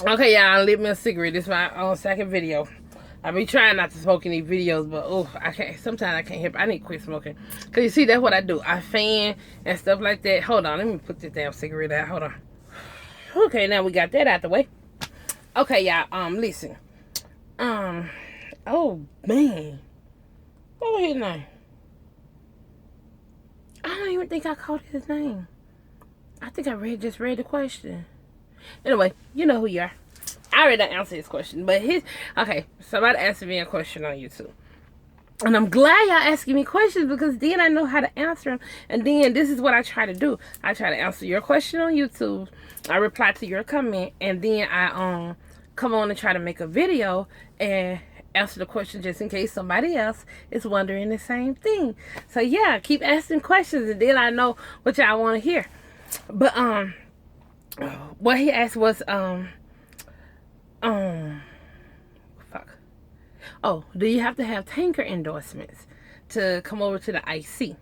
Okay, y'all, lit me a cigarette. This is my second video. I be trying not to smoke in these videos, but oh, I can't. Sometimes I can't help it. I need to quit smoking. Cause you see, that's what I do. I fan and stuff like that. Hold on, let me put this damn cigarette out. Hold on. Okay, now we got that out the way. Okay, y'all. Listen. Oh man, what was his name? I don't even think I called his name. I think I just read the question. Anyway, you know who you are. I already answered his question, but okay. Somebody asked me a question on YouTube, and I'm glad y'all asking me questions because then I know how to answer them. And then this is what I try to do. I try to answer your question on YouTube. I reply to your comment, and then I come on and try to make a video and answer the question just in case somebody else is wondering the same thing. So yeah, keep asking questions, and then I know what y'all want to hear. But what he asked was fuck. Oh, do you have to have tanker endorsements to come over to the IC?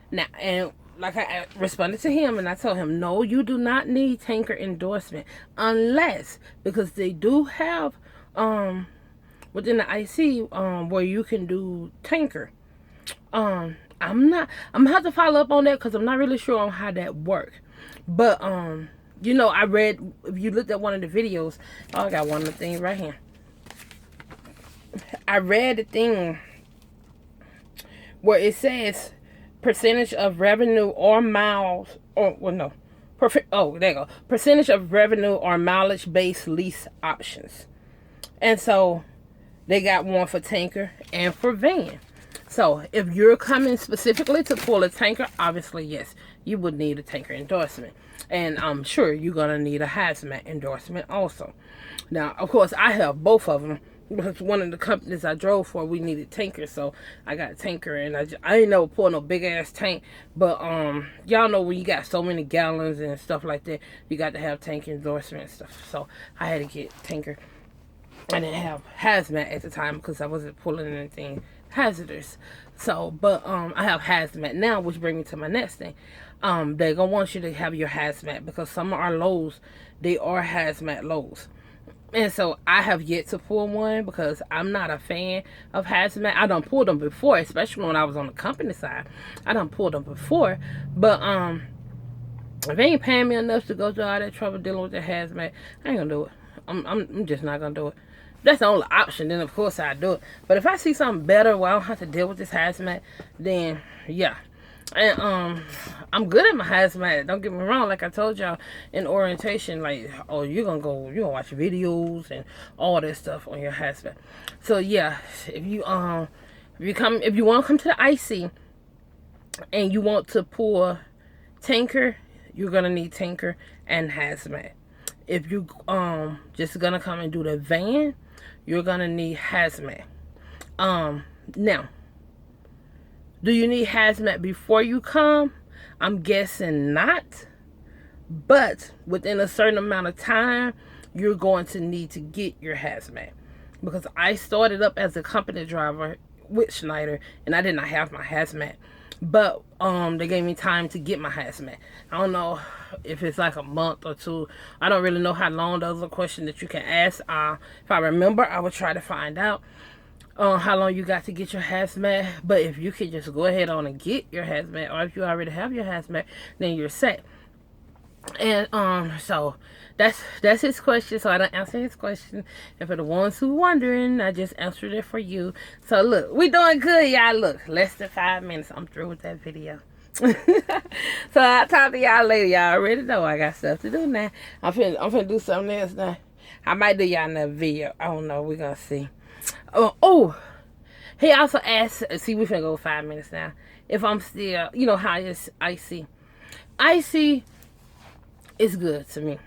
Now, and like I responded to him and I told him, no, you do not need tanker endorsement unless, because they do have within the IC where you can do tanker. I'm gonna have to follow up on that because I'm not really sure on how that works. But you know, I read, if you looked at one of the videos, oh, I got one of the things right here. I read the thing where it says percentage of revenue or miles, or well, no, oh, there you go. Percentage of revenue or mileage-based lease options. And so they got one for tanker and for van. So if you're coming specifically to pull a tanker, obviously, yes, you would need a tanker endorsement. And I'm sure you're going to need a hazmat endorsement also. Now, of course, I have both of them. Because one of the companies I drove for, we needed tankers. So I got a tanker, and I ain't never pulled no big-ass tank. But y'all know when you got so many gallons and stuff like that, you got to have tank endorsement and stuff. So I had to get tanker. I didn't have hazmat at the time because I wasn't pulling anything hazardous. So, but I have hazmat now, which brings me to my next thing. They're gonna want you to have your hazmat because some of our loads, they are hazmat loads. And so I have yet to pull one because I'm not a fan of hazmat. I done pulled them before, especially when I was on the company side. I done pulled them before, but if they ain't paying me enough to go through all that trouble dealing with the hazmat, I ain't gonna do it. I'm just not gonna do it. That's the only option, then of course I do it. But if I see something better where I don't have to deal with this hazmat, then yeah. And I'm good at my hazmat. Don't get me wrong, like I told y'all in orientation, like, oh, you're gonna watch videos and all that stuff on your hazmat. So yeah, if you want to come to the IC and you want to pull tanker, you're gonna need tanker and hazmat. If you just gonna come and do the van, you're gonna need hazmat. Now, do you need hazmat before you come? I'm guessing not. But within a certain amount of time, you're going to need to get your hazmat. Because I started up as a company driver with Schneider, and I did not have my hazmat. But they gave me time to get my hazmat. I don't know if it's like a month or two. I don't really know how long. Those are questions that you can ask. If I remember, I would try to find out how long you got to get your hazmat. But if you could just go ahead on and get your hazmat, or if you already have your hazmat, then you're set. And so that's his question. So I don't answer his question. And for the ones who wondering, I just answered it for you. So look, we doing good, y'all. Look, less than 5 minutes. I'm through with that video. So I'll talk to y'all later. Y'all already know I got stuff to do now. I'm finna do something else now. I might do y'all another video. I don't know. We're gonna see. Oh, he also asked, see, we finna go 5 minutes now. If I'm still, you know how it's IC. IC is good to me.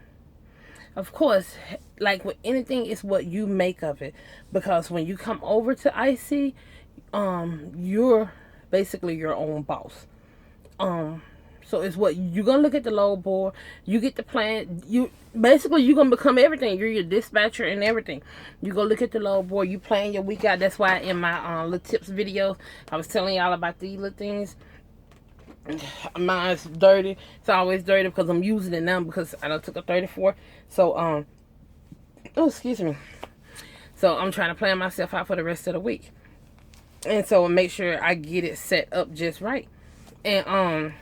Of course, like with anything, it's what you make of it. Because when you come over to IC, you're basically your own boss. So it's what you're gonna look at the load board, you get the plan, you're gonna become everything. You're your dispatcher and everything. You go look at the load board, you plan your week out. That's why in my little tips videos, I was telling y'all about these little things. Mine's dirty. It's always dirty because I'm using it now because I done took a 34. So Oh, excuse me. So I'm trying to plan myself out for the rest of the week. And so make sure I get it set up just right. And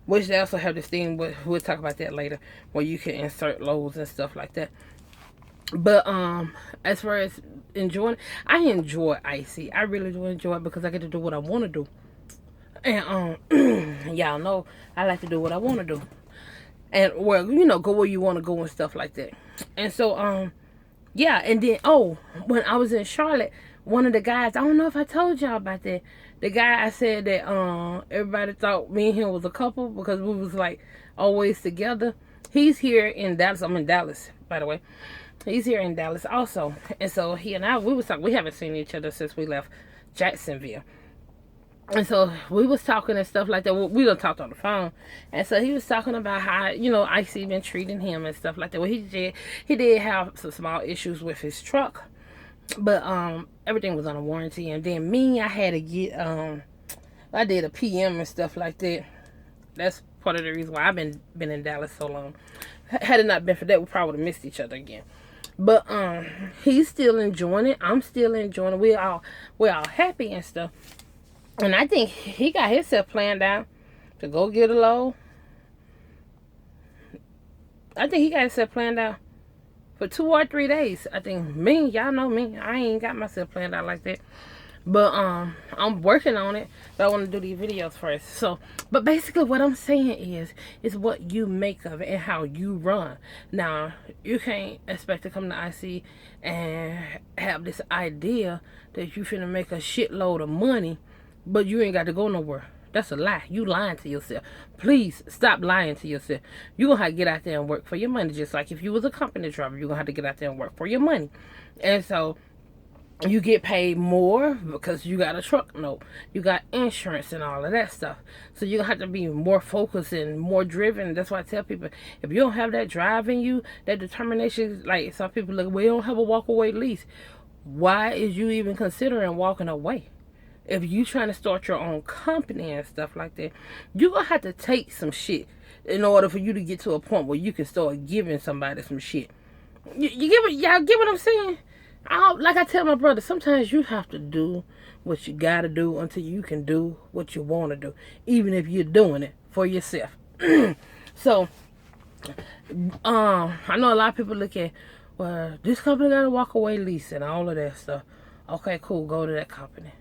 which they also have this thing, but we'll talk about that later, where you can insert loads and stuff like that. But as far as enjoying, I enjoy IC. I really do enjoy it because I get to do what I want to do. And y'all know I like to do what I want to do. And well, go where you want to go and stuff like that. And so yeah, and then when I was in Charlotte, one of the guys, I don't know if I told y'all about that. The guy I said that everybody thought me and him was a couple because we was like always together. He's here in Dallas. I'm in Dallas, by the way. He's here in Dallas also. And so he and I, we was talking. We haven't seen each other since we left Jacksonville. And so we was talking and stuff like that. We done talked on the phone. And so he was talking about how, IC been treating him and stuff like that. Well, he did have some small issues with his truck. But everything was on a warranty. And then I had to get I did a PM and stuff like that. That's part of the reason why I've been in Dallas so long. Had it not been for that, we probably would have missed each other again. But he's still enjoying it. I'm still enjoying it. We're all happy and stuff. And I think he got himself planned out to go get a load. I think he got himself planned out for 2 or 3 days. I think y'all know me. I ain't got myself planned out like that. But I'm working on it. But I want to do these videos first. So, but basically what I'm saying is what you make of it and how you run. Now, you can't expect to come to IC and have this idea that you finna make a shitload of money, but you ain't got to go nowhere. That's a lie. You lying to yourself. Please stop lying to yourself. You're going to have to get out there and work for your money. Just like if you was a company driver, you're going to have to get out there and work for your money. And so you get paid more because you got a truck note. You got insurance and all of that stuff. So you're going to have to be more focused and more driven. That's why I tell people, if you don't have that drive in you, that determination, like some people look, well, you don't have a walk away lease. Why is you even considering walking away? If you trying to start your own company and stuff like that, you're going to have to take some shit in order for you to get to a point where you can start giving somebody some shit. Y'all get what I'm saying? Like I tell my brother, sometimes you have to do what you got to do until you can do what you want to do, even if you're doing it for yourself. So, I know a lot of people look at, well, this company got a walk away lease and all of that stuff. Okay, cool, go to that company.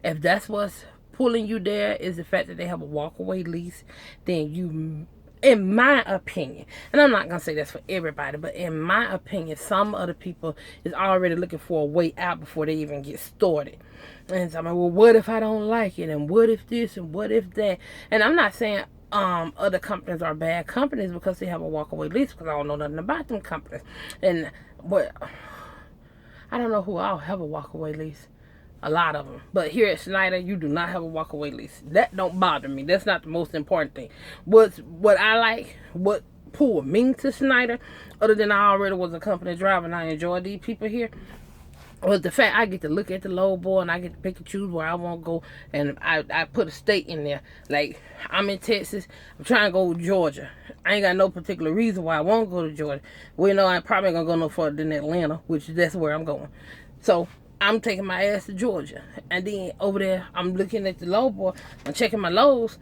If that's what's pulling you there is the fact that they have a walkaway lease, then you, in my opinion, and I'm not going to say that's for everybody, but in my opinion, some other people is already looking for a way out before they even get started. And so I'm like, well, what if I don't like it? And what if this? And what if that? And I'm not saying other companies are bad companies because they have a walkaway lease, because I don't know nothing about them companies. And what, I don't know who all have a walkaway lease. A lot of them. But here at Schneider, you do not have a walkaway lease. That don't bother me. That's not the most important thing. What I like, what pulled me to Schneider, other than I already was a company driver and I enjoy these people here, was the fact I get to look at the load board and I get to pick and choose where I want to go. And I put a state in there. Like, I'm in Texas. I'm trying to go to Georgia. I ain't got no particular reason why I won't go to Georgia. Well, I probably ain't going to go no further than Atlanta, which that's where I'm going. So, I'm taking my ass to Georgia. And then over there, I'm looking at the load board. I'm checking my loads.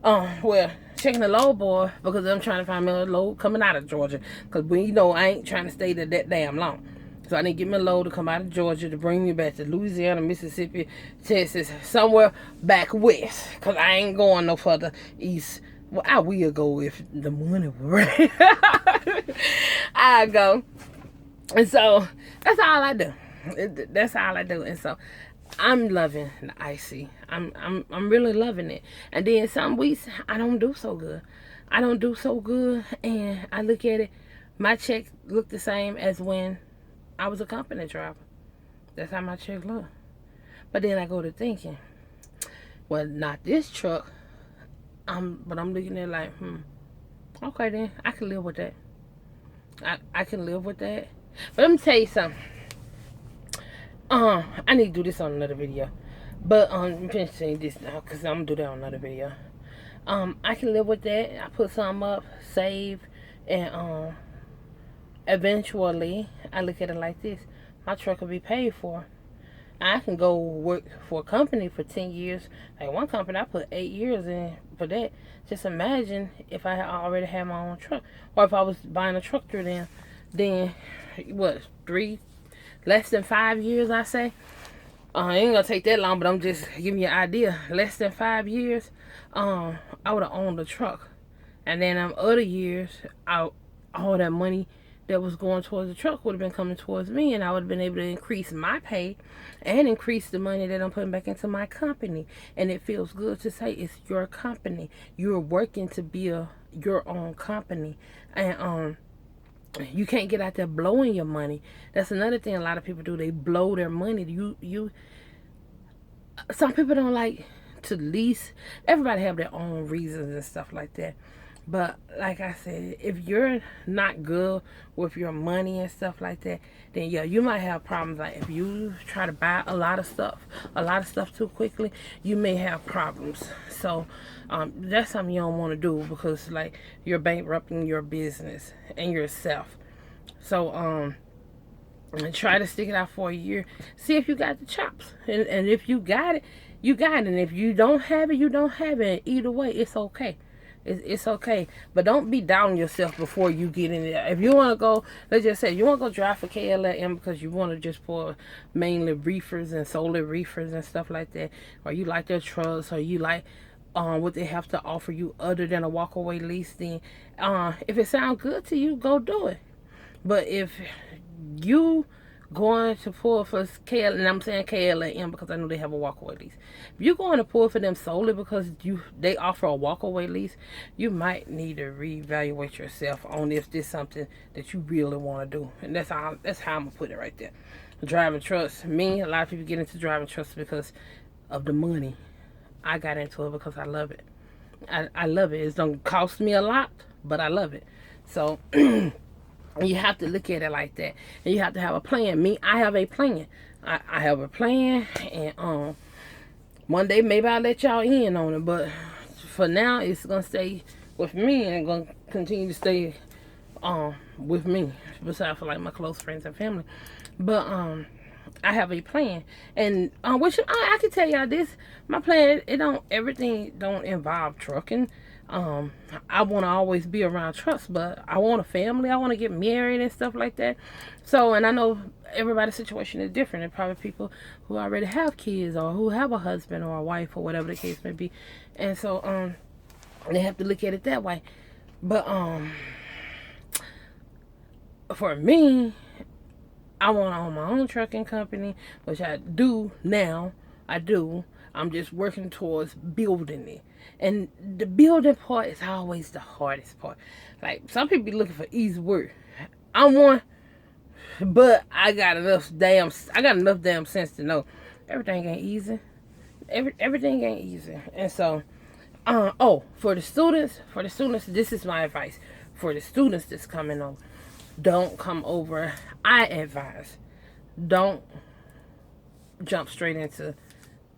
Checking the load board because I'm trying to find me a load coming out of Georgia. Because I ain't trying to stay there that damn long. So I need to get me a load to come out of Georgia to bring me back to Louisiana, Mississippi, Texas, somewhere back west. Because I ain't going no further east. Well, I will go if the money were right. I go. And so, that's all I do. That's all I do. And so I'm loving the IC. I'm really loving it. And then some weeks I don't do so good. And I look at it, my check look the same as when I was a company driver. That's how my check look. But then I go to thinking, well, not this truck. But I'm looking at it like, okay then, I can live with that. I can live with that. But let me tell you something. I need to do this on another video. But I'm finishing this now because I'm gonna do that on another video. I can live with that. I put some up, save, and eventually I look at it like this. My truck will be paid for. I can go work for a company for 10 years. Like one company, I put 8 years in for that. Just imagine if I already had my own truck. Or if I was buying a truck through them. Then, what, less than 5 years, I say? It ain't gonna take that long, but I'm just giving you an idea. Less than 5 years, I would have owned a truck. And then other years, all that money that was going towards the truck would have been coming towards me, and I would have been able to increase my pay and increase the money that I'm putting back into my company. And it feels good to say it's your company. You're working to be your own company, and you can't get out there blowing your money. That's another thing a lot of people do. They blow their money. Some people don't like to lease. Everybody have their own reasons and stuff like that. But like I said, if you're not good with your money and stuff like that, then yeah, you might have problems. Like if you try to buy a lot of stuff too quickly, you may have problems. So that's something you don't want to do, because like you're bankrupting your business and yourself. So and try to stick it out for a year. See if you got the chops, and if you got it, you got it. And if you don't have it, you don't have it. Either way, it's okay. It's okay, but don't be down yourself before you get in there. If you want to go, let's just say you want to go drive for KLM because you want to just pour mainly reefers and solar reefers and stuff like that, or you like their trucks, or you like what they have to offer you other than a walkaway lease, then if it sounds good to you, go do it. But if you going to pull for KL, and I'm saying KLM because I know they have a walkaway lease. If you're going to pull for them solely because they offer a walkaway lease, you might need to reevaluate yourself on if this is something that you really want to do. And that's how I'm gonna put it right there. Driving trucks. A lot of people get into driving trucks because of the money. I got into it because I love it. I love it. It's don't cost me a lot, but I love it. So you have to look at it like that, and you have to have a plan. I have a plan. I have a plan, and one day maybe I'll let y'all in on it, but for now it's gonna stay with me and gonna continue to stay with me, besides for like my close friends and family. But I have a plan, and which I can tell y'all this. My plan, everything don't involve trucking. I want to always be around trucks, but I want a family. I want to get married and stuff like that. So, and I know everybody's situation is different. There are probably people who already have kids, or who have a husband or a wife, or whatever the case may be. And so, they have to look at it that way. But for me, I want to own my own trucking company, which I do now. I'm just working towards building it. And the building part is always the hardest part. Like, some people be looking for easy work. I'm one, but I got enough damn sense to know everything ain't easy. Everything ain't easy. And so, for the students, this is my advice. For the students that's coming on, don't come over. I advise, don't jump straight into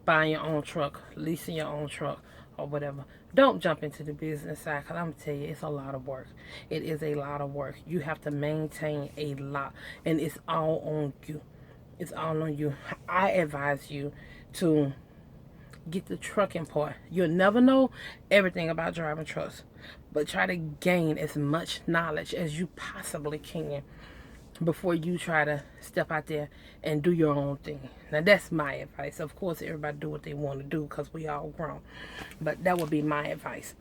buying your own truck, leasing your own truck, or whatever. Don't jump into the business side, because I'm going to tell you, it's a lot of work. It is a lot of work. You have to maintain a lot, and it's all on you. It's all on you. I advise you to get the trucking part. You'll never know everything about driving trucks, but try to gain as much knowledge as you possibly can before you try to step out there and do your own thing. Now, that's my advice. Of course, everybody do what they want to do because we all grown. But that would be my advice.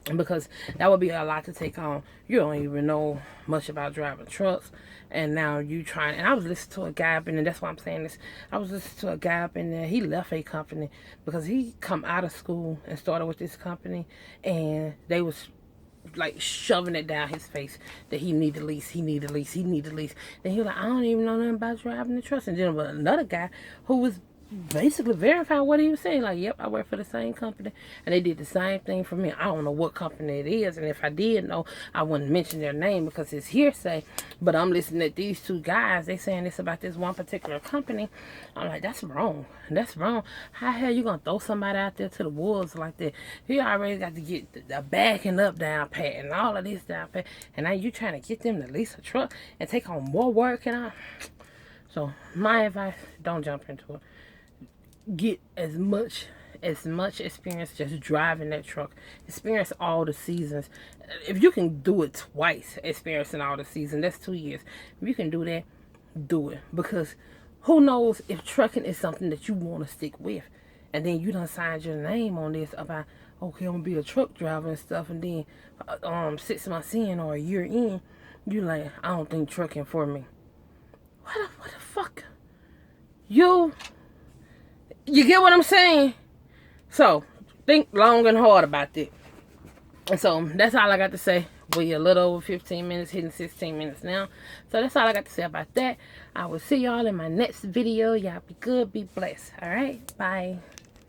Because that would be a lot to take on. You don't even know much about driving trucks. And now you trying. And I was listening to a guy up in there. That's why I'm saying this. I was listening to a guy up in there. He left a company because he come out of school and started with this company. And they was like shoving it down his face that he need to lease. Then he was like, I don't even know nothing about driving the trucks. And then another guy who was basically verify what he was saying. Like, yep, I work for the same company, and they did the same thing for me. I don't know what company it is, and if I did know, I wouldn't mention their name because it's hearsay. But I'm listening at these two guys. They saying this about this one particular company. I'm like, that's wrong. That's wrong. How the hell you gonna throw somebody out there to the wolves like that? You already got to get the backing up down pat and all of this down pat, and now you trying to get them to lease a truck and take on more work and all. So my advice: don't jump into it. Get as much experience just driving that truck. Experience all the seasons. If you can do it twice, experiencing all the seasons, that's 2 years. If you can do that, do it. Because who knows if trucking is something that you want to stick with. And then you done signed your name on this about, okay, I'm gonna be a truck driver and stuff, and then 6 months in or a year in, you like, I don't think trucking for me. What the fuck? You get what I'm saying? So, think long and hard about that. And so, that's all I got to say. We're a little over 15 minutes, hitting 16 minutes now. So, that's all I got to say about that. I will see y'all in my next video. Y'all be good, be blessed. Alright? Bye.